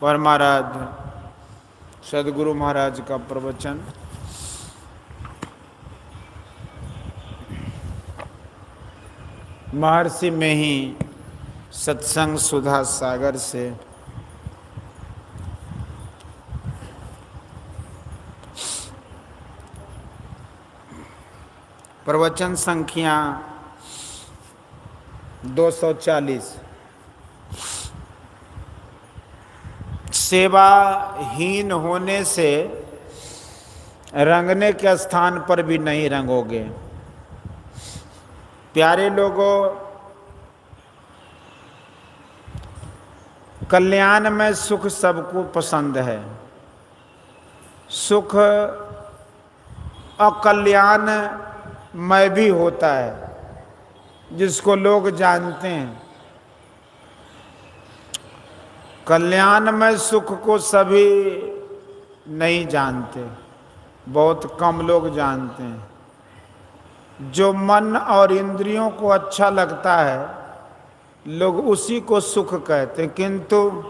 परमाराध्य सदगुरु महाराज का प्रवचन महर्षि में ही सत्संग सुधा सागर से प्रवचन संख्या 240। सेवाहीन होने से रंगने के स्थान पर भी नहीं रंगोगे। प्यारे लोगों, कल्याण में सुख सबको पसंद है। सुख अकल्याण में भी होता है, जिसको लोग जानते हैं। कल्याण में सुख को सभी नहीं जानते, बहुत कम लोग जानते हैं। जो मन और इंद्रियों को अच्छा लगता है, लोग उसी को सुख कहते हैं, किंतु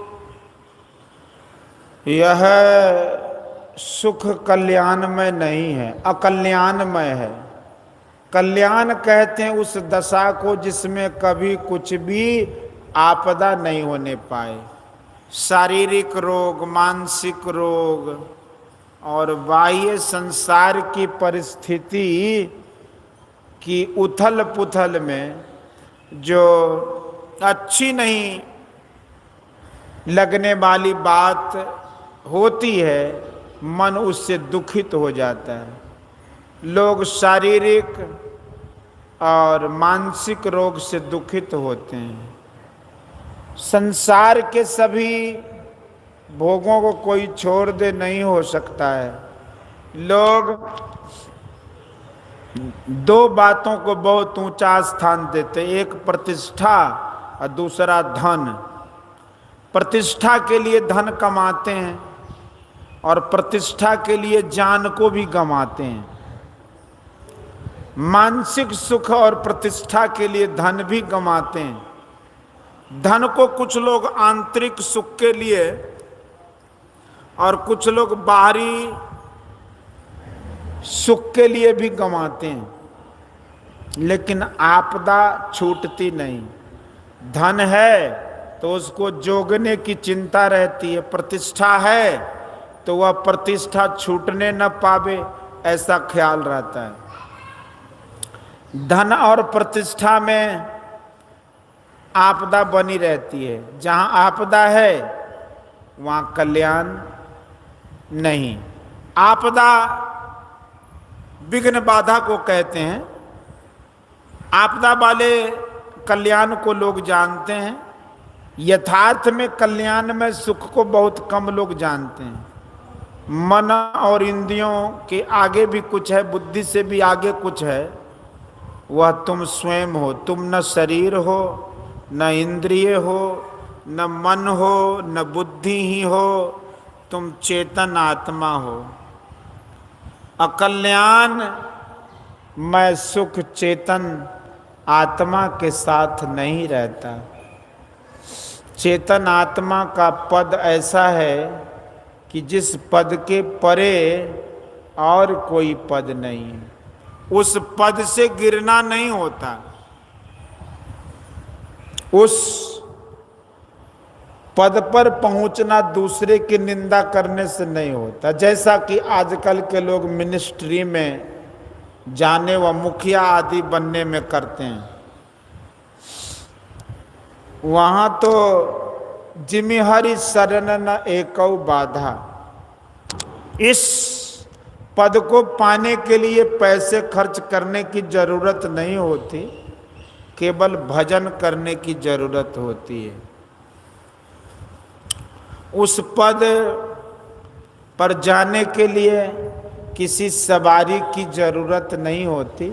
यह सुख कल्याण में नहीं है, अकल्याणमय है। कल्याण कहते हैं उस दशा को जिसमें कभी कुछ भी आपदा नहीं होने पाए। शारीरिक रोग, मानसिक रोग और बाह्य संसार की परिस्थिति की उथल पुथल में जो अच्छी नहीं लगने वाली बात होती है, मन उससे दुखित हो जाता है। लोग शारीरिक और मानसिक रोग से दुखित होते हैं। संसार के सभी भोगों को कोई छोड़ दे नहीं हो सकता है। लोग दो बातों को बहुत ऊंचा स्थान देते, एक प्रतिष्ठा और दूसरा धन। प्रतिष्ठा के लिए धन कमाते हैं और प्रतिष्ठा के लिए जान को भी गंवाते हैं। मानसिक सुख और प्रतिष्ठा के लिए धन भी गंवाते हैं। धन को कुछ लोग आंतरिक सुख के लिए और कुछ लोग बाहरी सुख के लिए भी गंवाते हैं, लेकिन आपदा छूटती नहीं। धन है तो उसको जोगने की चिंता रहती है, प्रतिष्ठा है तो वह प्रतिष्ठा छूटने न पावे, ऐसा ख्याल रहता है। धन और प्रतिष्ठा में आपदा बनी रहती है। जहां आपदा है वहां कल्याण नहीं। आपदा विघ्न बाधा को कहते हैं। आपदा वाले कल्याण को लोग जानते हैं। यथार्थ में कल्याण में सुख को बहुत कम लोग जानते हैं। मन और इंद्रियों के आगे भी कुछ है, बुद्धि से भी आगे कुछ है। वह तुम स्वयं हो। तुम न शरीर हो, न इंद्रिय हो, न मन हो, न बुद्धि ही हो, तुम चेतन आत्मा हो। अकल्याण में सुख चेतन आत्मा के साथ नहीं रहता। चेतन आत्मा का पद ऐसा है कि जिस पद के परे और कोई पद नहीं है। उस पद से गिरना नहीं होता, उस पद पर पहुंचना दूसरे की निंदा करने से नहीं होता। जैसा कि आजकल के लोग मिनिस्ट्री में जाने व मुखिया आदि बनने में करते हैं। वहां तो जिमि हरि शरण न एकौ बाधा। इस पद को पाने के लिए पैसे खर्च करने की जरूरत नहीं होती, केवल भजन करने की जरूरत होती है। उस पद पर जाने के लिए किसी सवारी की जरूरत नहीं होती,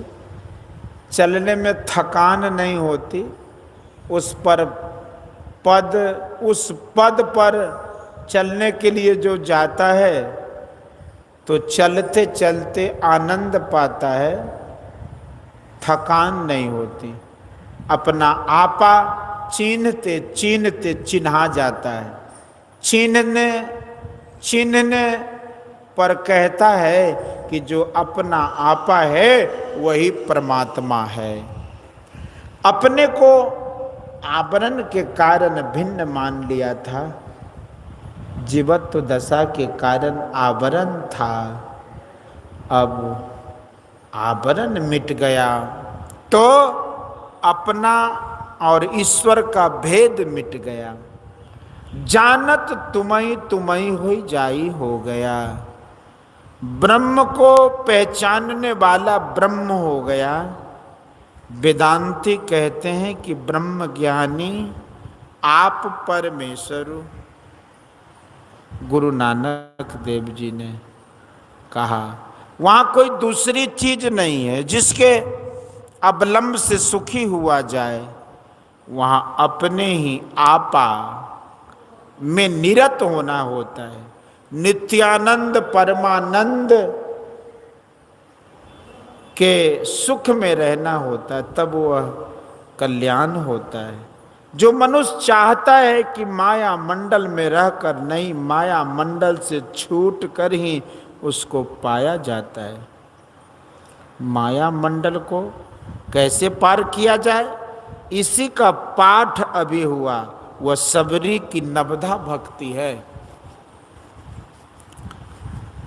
चलने में थकान नहीं होती। उस पद पर चलने के लिए जो जाता है तो चलते चलते आनंद पाता है, थकान नहीं होती। अपना आपा चीन्हते चीन्हते चिन्हा जाता है। छीनने छीनने पर कहता है कि जो अपना आपा है वही परमात्मा है। अपने को आवरण के कारण भिन्न मान लिया था, जीवत्व दशा के कारण आवरण था, अब आवरण मिट गया तो अपना और ईश्वर का भेद मिट गया। जानत तुम्हीं हुई जाई हो गया, ब्रह्म को पहचानने वाला ब्रह्म हो गया। वेदांती कहते हैं कि ब्रह्म ज्ञानी आप परमेश्वर। गुरु नानक देव जी ने कहा वहां कोई दूसरी चीज नहीं है जिसके अवलंब से सुखी हुआ जाए, वहां अपने ही आपा में निरत होना होता है, नित्यानंद परमानंद के सुख में रहना होता है, तब वह कल्याण होता है। जो मनुष्य चाहता है कि माया मंडल में रहकर नहीं, माया मंडल से छूट कर ही उसको पाया जाता है। माया मंडल को कैसे पार किया जाए, इसी का पाठ अभी हुआ, वह सबरी की नवधा भक्ति है।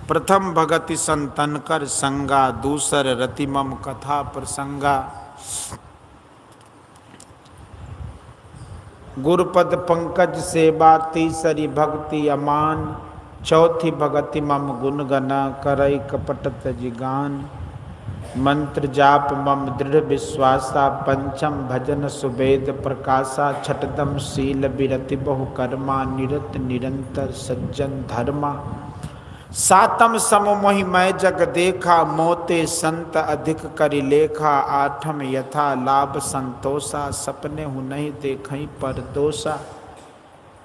प्रथम भगति संतन कर संगा, दूसर रतिमम कथा प्रसंगा। गुरुपद पंकज सेवा, तीसरी भक्ति अमान, चौथी भगति मम गुण गना, करई कपट तज गान। मंत्र जाप मम दृढ़ विश्वासा, पंचम भजन सुवेद प्रकाशा। छठदम शील विरति बहु कर्मा, निरत निरंतर सज्जन धर्मा। सातम सम मोहि मैं जग देखा, मोते संत अधिक करि लेखा। आठम यथा लाभ संतोषा, सपने हूँ नहीं देखई पर दोषा।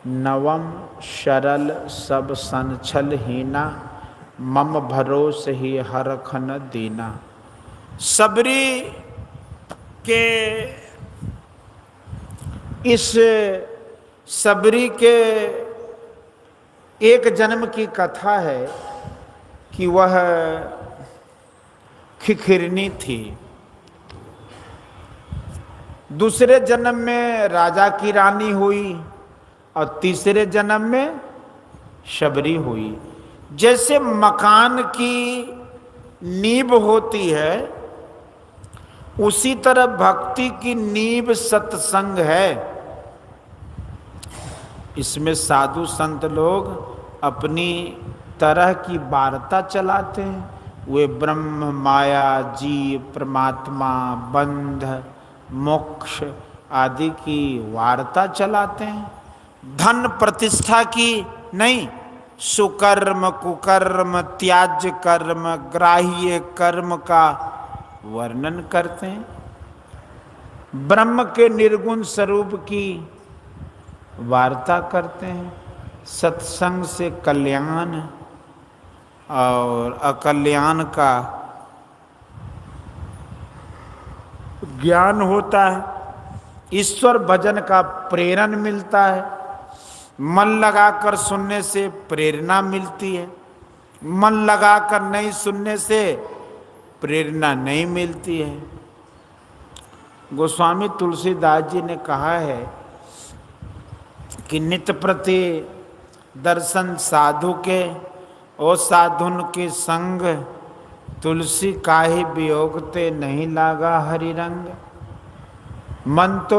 नवम शरल सब संछल हीना, मम भरोस ही हरखन दीना। सबरी के इस सबरी के एक जन्म की कथा है कि वह खिखिरनी थी, दूसरे जन्म में राजा की रानी हुई और तीसरे जन्म में शबरी हुई। जैसे मकान की नींव होती है, उसी तरह भक्ति की नींव सत्संग है। इसमें साधु संत लोग अपनी तरह की वार्ता चलाते हैं, वे ब्रह्म माया जीव परमात्मा बंध मोक्ष आदि की वार्ता चलाते हैं। धन प्रतिष्ठा की नहीं, सुकर्म कुकर्म त्याज्य कर्म ग्राह्य कर्म का वर्णन करते हैं। ब्रह्म के निर्गुण स्वरूप की वार्ता करते हैं। सत्संग से कल्याण और अकल्याण का ज्ञान होता है, ईश्वर भजन का प्रेरण मिलता है। मन लगाकर सुनने से प्रेरणा मिलती है, मन लगाकर नहीं सुनने से प्रेरणा नहीं मिलती है। गोस्वामी तुलसीदास जी ने कहा है कि नित्य प्रति दर्शन साधु के, ओ साधुन के संग, तुलसी काहे वियोगते नहीं लागा हरि रंग। मन तो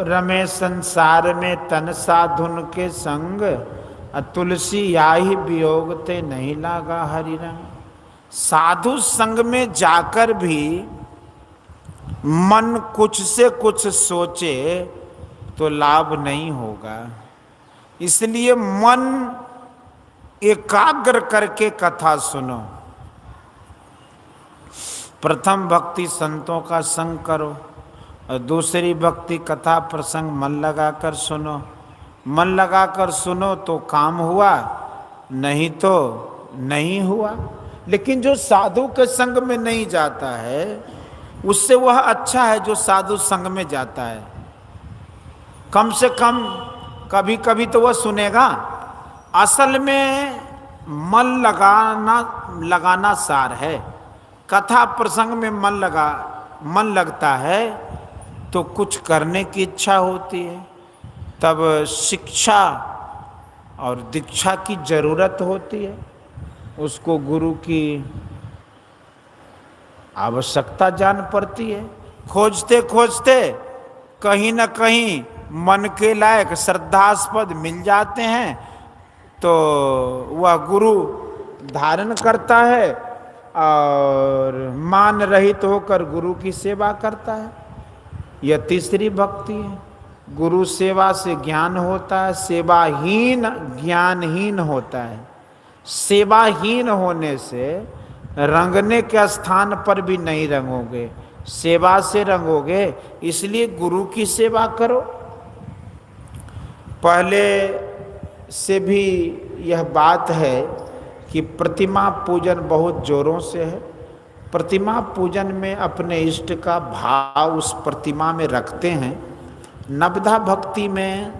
रमे संसार में तन साधुन के संग, तुलसी याही वियोगते नहीं लागा हरि रंग। साधु संग में जाकर भी मन कुछ से कुछ सोचे तो लाभ नहीं होगा, इसलिए मन एकाग्र करके कथा सुनो। प्रथम भक्ति संतों का संग करो और दूसरी भक्ति कथा प्रसंग मन लगाकर सुनो। मन लगाकर सुनो तो काम हुआ, नहीं तो नहीं हुआ। लेकिन जो साधु के संग में नहीं जाता है, उससे वह अच्छा है जो साधु संग में जाता है। कम से कम कभी कभी तो वह सुनेगा, असल में मन लगाना सार है। कथा प्रसंग में मन लगता है तो कुछ करने की इच्छा होती है, तब शिक्षा और दीक्षा की जरूरत होती है, उसको गुरु की आवश्यकता जान पड़ती है। खोजते खोजते कहीं न कहीं मन के लायक श्रद्धास्पद मिल जाते हैं तो वह गुरु धारण करता है और मान रहित होकर गुरु की सेवा करता है। यह तीसरी भक्ति है। गुरु सेवा से ज्ञान होता है, सेवाहीन ज्ञानहीन होता है। सेवाहीन होने से रंगने के स्थान पर भी नहीं रंगोगे, सेवा से रंगोगे। इसलिए गुरु की सेवा करो। पहले से भी यह बात है कि प्रतिमा पूजन बहुत जोरों से है। प्रतिमा पूजन में अपने इष्ट का भाव उस प्रतिमा में रखते हैं। नवधा भक्ति में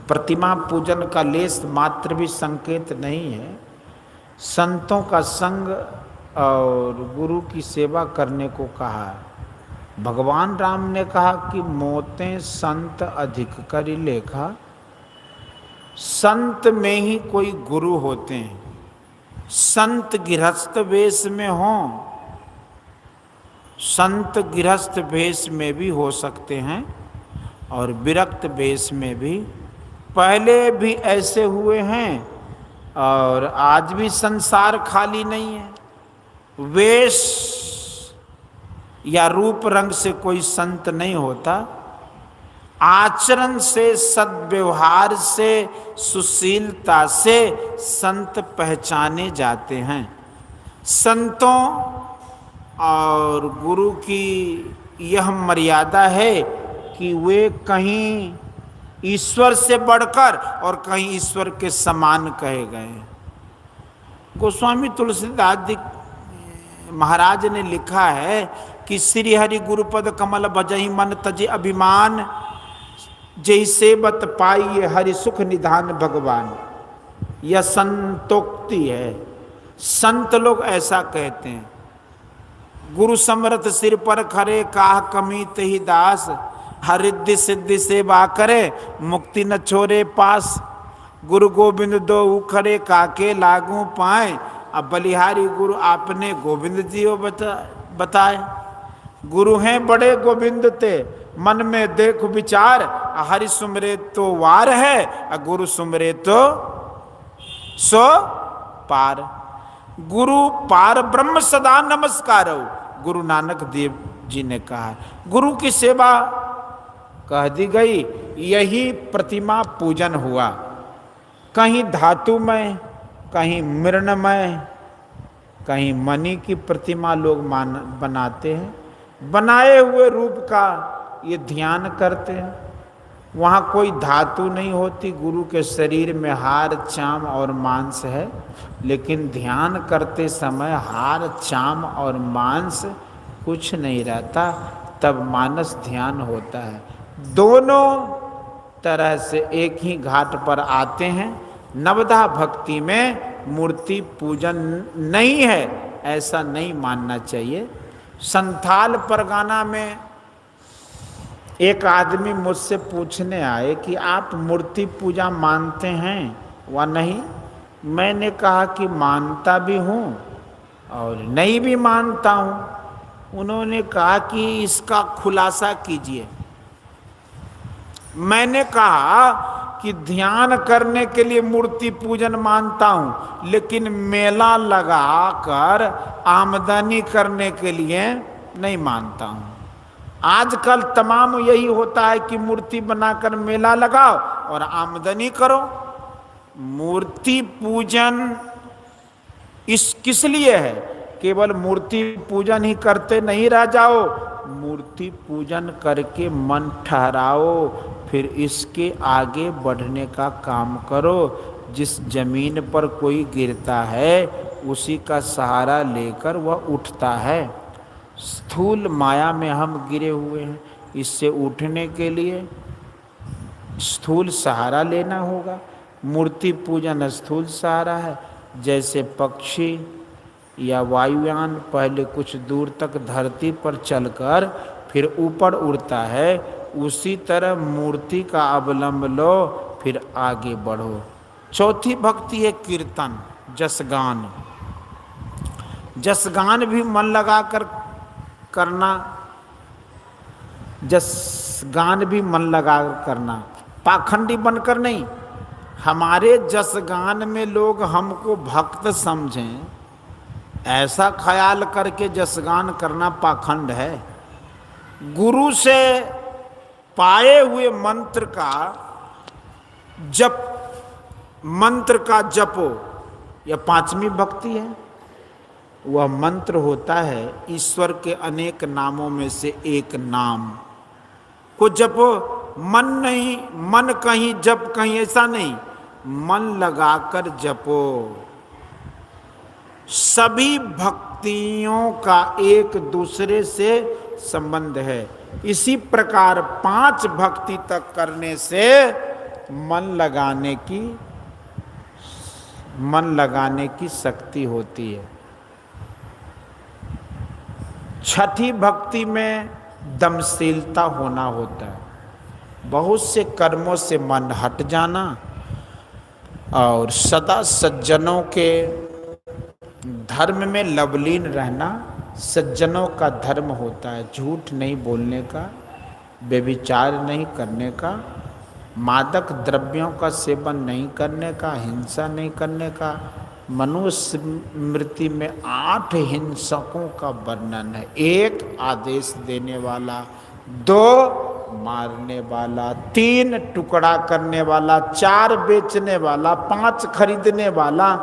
प्रतिमा पूजन का लेस मात्र भी संकेत नहीं है। संतों का संग और गुरु की सेवा करने को कहा है। भगवान राम ने कहा कि मोते संत अधिक करी लेखा। संत में ही कोई गुरु होते हैं। संत गृहस्थ वेश में हों, संत गृहस्थ वेश में भी हो सकते हैं और विरक्त वेश में भी। पहले भी ऐसे हुए हैं और आज भी संसार खाली नहीं है। वेश या रूप रंग से कोई संत नहीं होता। आचरण से, सद्व्यवहार से, सुशीलता से संत पहचाने जाते हैं। संतों और गुरु की यह मर्यादा है कि वे कहीं ईश्वर से बढ़कर और कहीं ईश्वर के समान कहे गए। गोस्वामी तुलसीदास जी महाराज ने लिखा है कि श्री हरि गुरुपद कमल भजहि मन तजे अभिमान। जैसे बत पाइए हरि सुख निधान भगवान। यह संतोक्ति है। संत लोग ऐसा कहते हैं। गुरु समरथ सिर पर खरे काह कमी तहि दास। हरिद्धि सिद्धि सेवा करे मुक्ति न छोरे पास। गुरु गोविंद दो उखरे काके लागू पाए। अब बलिहारी गुरु आपने गोविंद जी बताए। गुरु हैं बड़े गोविंद ते मन में देख विचार। हरि सुमरे तो वार है, गुरु सुमरे तो सो पार। गुरु पार ब्रह्म सदा नमस्कार। गुरु नानक देव जी ने कहा। गुरु की सेवा कह दी गई, यही प्रतिमा पूजन हुआ। कहीं धातुमय, कहीं मृणमय, कहीं मणि की प्रतिमा लोग बनाते हैं। बनाए हुए रूप का ये ध्यान करते हैं। वहाँ कोई धातु नहीं होती। गुरु के शरीर में हार, चाम और मांस है, लेकिन ध्यान करते समय हार, चाम और मांस कुछ नहीं रहता। तब मानस ध्यान होता है। दोनों तरह से एक ही घाट पर आते हैं। नवधा भक्ति में मूर्ति पूजन नहीं है, ऐसा नहीं मानना चाहिए। संथाल परगाना में एक आदमी मुझसे पूछने आए कि आप मूर्ति पूजा मानते हैं व नहीं। मैंने कहा कि मानता भी हूँ और नहीं भी मानता हूँ। उन्होंने कहा कि इसका खुलासा कीजिए। मैंने कहा कि ध्यान करने के लिए मूर्ति पूजन मानता हूँ, लेकिन मेला लगाकर आमदनी करने के लिए नहीं मानता हूँ। आजकल तमाम यही होता है कि मूर्ति बनाकर मेला लगाओ और आमदनी करो। मूर्ति पूजन किस लिए है? केवल मूर्ति पूजन ही करते नहीं रह जाओ। मूर्ति पूजन करके मन ठहराओ, फिर इसके आगे बढ़ने का काम करो। जिस जमीन पर कोई गिरता है उसी का सहारा लेकर वह उठता है। स्थूल माया में हम गिरे हुए हैं। इससे उठने के लिए स्थूल सहारा लेना होगा। मूर्ति पूजन स्थूल सहारा है। जैसे पक्षी या वायुयान पहले कुछ दूर तक धरती पर चलकर फिर ऊपर उड़ता है, उसी तरह मूर्ति का अवलंब लो फिर आगे बढ़ो। चौथी भक्ति है कीर्तन, जसगान। जसगान भी मन लगाकर करना, जसगान भी मन लगाकर करना, पाखंडी बनकर नहीं। हमारे जसगान में लोग हमको भक्त समझें, ऐसा ख्याल करके जसगान करना पाखंड है। गुरु से पाए हुए मंत्र का जप, मंत्र का जपो, यह पांचवी भक्ति है। वह मंत्र होता है ईश्वर के अनेक नामों में से एक नाम को जपो। मन नहीं, मन कहीं जप कहीं, ऐसा नहीं, मन लगाकर जपो। सभी भक्तियों का एक दूसरे से संबंध है। इसी प्रकार 5 भक्ति तक करने से मन लगाने की शक्ति होती है। छठी भक्ति में दमशीलता होना होता है, बहुत से कर्मों से मन हट जाना और सदा सज्जनों के धर्म में लवलीन रहना सज्जनों का धर्म होता है। झूठ नहीं बोलने का, व्यभिचार नहीं करने का, मादक द्रव्यों का सेवन नहीं करने का, हिंसा नहीं करने का। मनुस्मृति में 8 हिंसकों का वर्णन है। 1 आदेश देने वाला, 2 मारने वाला, 3 टुकड़ा करने वाला, 4 बेचने वाला, 5 खरीदने वाला,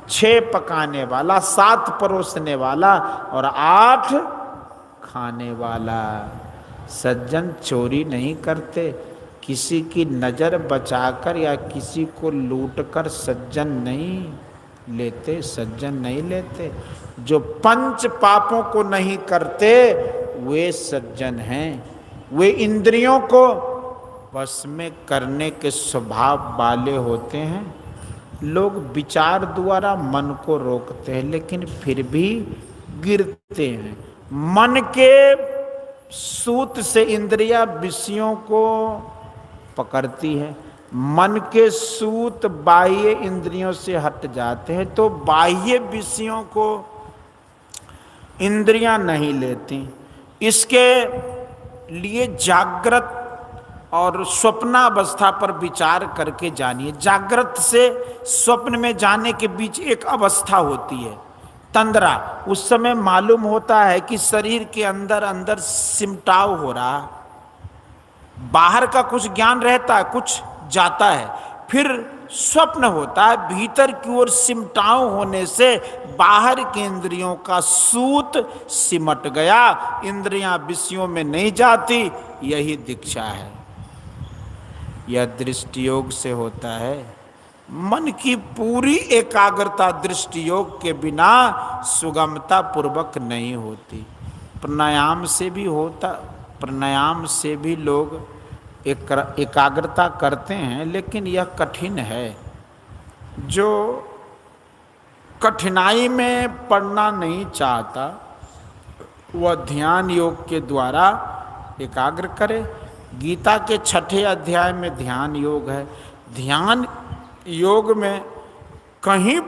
6 पकाने वाला, 7 परोसने वाला और 8 खाने वाला। सज्जन चोरी नहीं करते, किसी की नज़र बचाकर या किसी को लूटकर सज्जन नहीं लेते। जो 5 पापों को नहीं करते वे सज्जन हैं। वे इंद्रियों को वश में करने के स्वभाव वाले होते हैं। लोग विचार द्वारा मन को रोकते हैं लेकिन फिर भी गिरते हैं। मन के सूत से इंद्रियां विषयों को पकड़ती है, मन के सूत बाह्य इंद्रियों से हट जाते हैं तो बाह्य विषयों को इंद्रियां नहीं लेती। इसके लिए जागृत और स्वप्नावस्था पर विचार करके जानिए। जागृत से स्वप्न में जाने के बीच एक अवस्था होती है, तंद्रा। उस समय मालूम होता है कि शरीर के अंदर अंदर सिमटाव हो रहा, बाहर का कुछ ज्ञान रहता है, कुछ जाता है। फिर स्वप्न होता है, भीतर की ओर सिमटाव होने से बाहर के इंद्रियों का सूत सिमट गया, इंद्रियां विषयों में नहीं जाती। यही दीक्षा है। यह दृष्टि योग से होता है। मन की पूरी एकाग्रता दृष्टि योग के बिना सुगमता पूर्वक नहीं होती। प्राणायाम से भी होता, प्राणायाम से भी लोग एकाग्रता करते हैं, लेकिन यह कठिन है। जो कठिनाई में पड़ना नहीं चाहता वह ध्यान योग के द्वारा एकाग्र करे। गीता के 6ठे अध्याय में ध्यान योग है। ध्यान योग में कहीं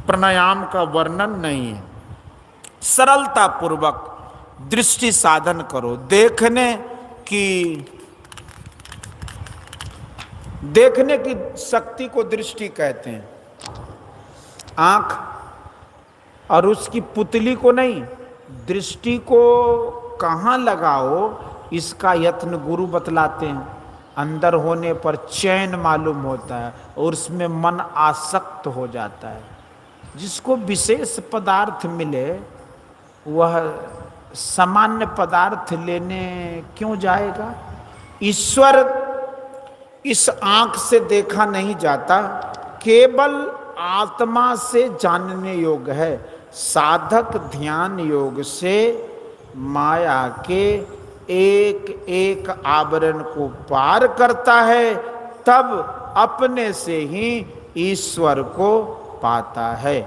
प्राणायाम का वर्णन नहीं है। सरलता पूर्वक दृष्टि साधन करो। देखने की शक्ति को दृष्टि कहते हैं। आंख और उसकी पुतली को नहीं, दृष्टि को कहाँ लगाओ इसका यत्न गुरु बतलाते हैं। अंदर होने पर चैन मालूम होता है और उसमें मन आसक्त हो जाता है। जिसको विशेष पदार्थ मिले वह सामान्य पदार्थ लेने क्यों जाएगा। ईश्वर इस आंख से देखा नहीं जाता, केवल आत्मा से जानने योग्य है। साधक ध्यान योग से माया के एक एक आवरण को पार करता है तब अपने से ही ईश्वर को पाता है।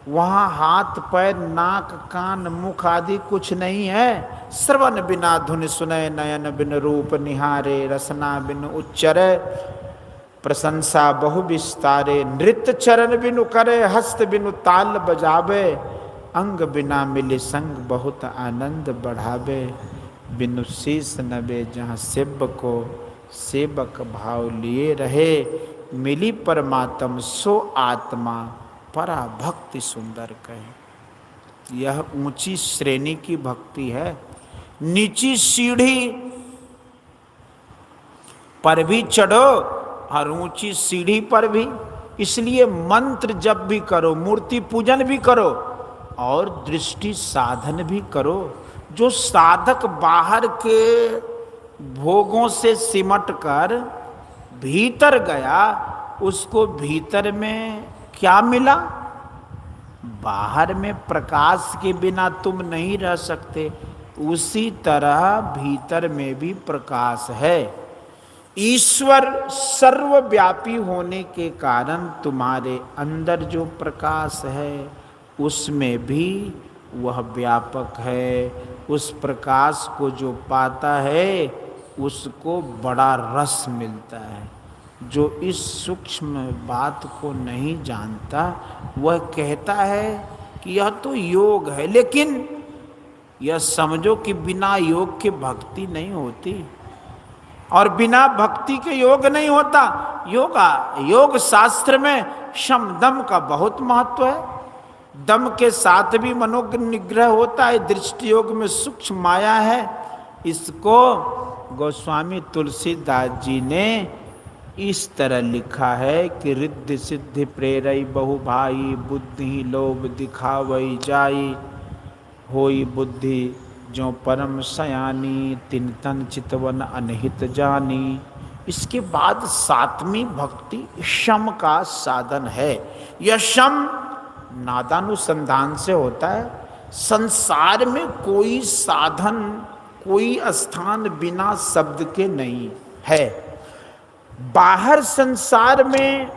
वहाँ हाथ पैर नाक कान मुख आदि कुछ नहीं है। श्रवण बिना धुन सुने, नयन बिन रूप निहारे, रसना बिन उच्चरे, प्रशंसा बहु विस्तारे, नृत्य चरण बिनु करे, हस्त बिनु ताल बजावे, अंग बिना मिले संग बहुत आनंद बढ़ावे, बिनु शीस नबे जहाँ सेवक को सेवक भाव लिए रहे, मिली परमात्म सो आत्मा परा भक्ति सुंदर कहे। यह ऊंची श्रेणी की भक्ति है। नीची सीढ़ी पर भी चढ़ो और ऊंची सीढ़ी पर भी। इसलिए मंत्र जप भी करो, मूर्ति पूजन भी करो और दृष्टि साधन भी करो। जो साधक बाहर के भोगों से सिमट कर भीतर गया, उसको भीतर में क्या मिला? बाहर में प्रकाश के बिना तुम नहीं रह सकते, उसी तरह भीतर में भी प्रकाश है। ईश्वर सर्वव्यापी होने के कारण तुम्हारे अंदर जो प्रकाश है उसमें भी वह व्यापक है। उस प्रकाश को जो पाता है उसको बड़ा रस मिलता है। जो इस सूक्ष्म बात को नहीं जानता वह कहता है कि यह तो योग है, लेकिन यह समझो कि बिना योग के भक्ति नहीं होती और बिना भक्ति के योग नहीं होता। योग शास्त्र में शम दम का बहुत महत्व है। दम के साथ भी मनोनिग्रह होता है। दृष्टि योग में सूक्ष्म माया है। इसको गोस्वामी तुलसीदास जी ने इस तरह लिखा है कि रिद्धि सिद्धि प्रेरई बहु भाई, बुद्धि लोभ दिखावई जाई, होई बुद्धि जो परम सयानी, तिन तन चितवन अनहित जानी। इसके बाद सातवीं भक्ति शम का साधन है। यह शम नादानुसंधान से होता है। संसार में कोई साधन, कोई स्थान बिना शब्द के नहीं है। बाहर संसार में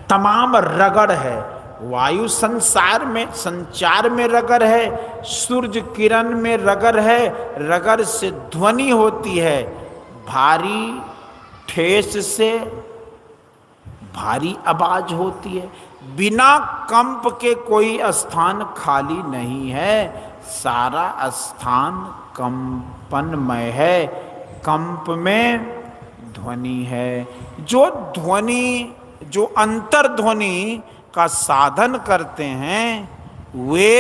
तमाम रगड़ है। वायु संसार में संचार में रगड़ है, सूर्य किरण में रगड़ है, रगड़ से ध्वनि होती है, भारी ठेस से भारी आवाज होती है। बिना कंप के कोई स्थान खाली नहीं है, सारा स्थान कंपनमय है। कंप में ध्वनि है। जो ध्वनि, जो अंतर्ध्वनि का साधन करते हैं वे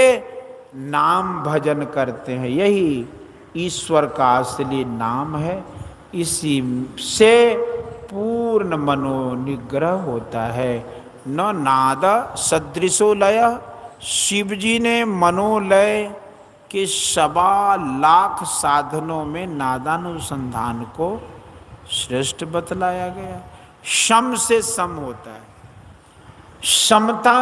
नाम भजन करते हैं। यही ईश्वर का असली नाम है। इसी से पूर्ण मनोनिग्रह होता है। न नाद सदृशो लय। शिव जी ने मनोलय के 1,25,00,000 साधनों में नादानुसंधान को श्रेष्ठ बतलाया गया। शम से सम होता है। समता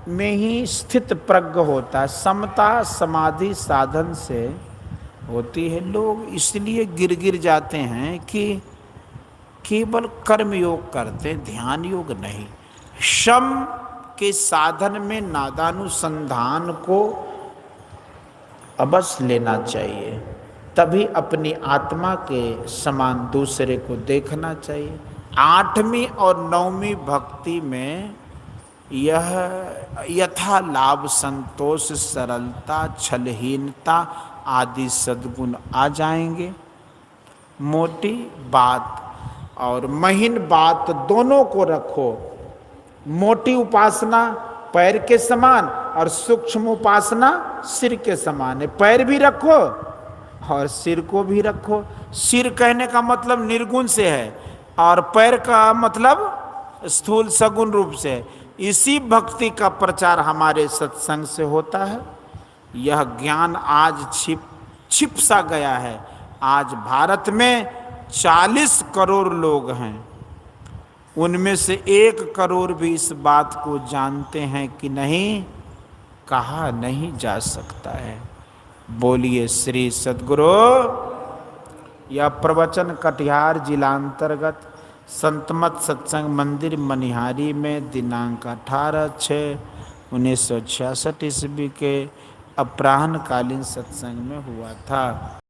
में ही स्थित प्रज्ञ होता है। समता समाधि साधन से होती है। लोग इसलिए गिर जाते हैं कि केवल कर्म योग करते, ध्यान योग नहीं। शम के साधन में नादानुसंधान को अवश्य लेना चाहिए। तभी अपनी आत्मा के समान दूसरे को देखना चाहिए। 8वीं और 9वीं भक्ति में यह यथा लाभ, संतोष, सरलता, छलहीनता आदि सद्गुण आ जाएंगे। मोटी बात और महीन बात दोनों को रखो। मोटी उपासना पैर के समान और सूक्ष्म उपासना सिर के समान है। पैर भी रखो और सिर को भी रखो। सिर कहने का मतलब निर्गुण से है और पैर का मतलब स्थूल सगुण रूप से है। इसी भक्ति का प्रचार हमारे सत्संग से होता है। यह ज्ञान आज छिप सा गया है। आज भारत में 40 करोड़ लोग हैं, उनमें से 1 करोड़ भी इस बात को जानते हैं कि नहीं, कहा नहीं जा सकता है। बोलिए श्री सद्गुरु यह प्रवचन कटिहार जिलांतर्गत संतमत सत्संग मंदिर मनिहारी में दिनांक 18/6/1966 ईस्वी के अपराह्नकालीन सत्संग में हुआ था।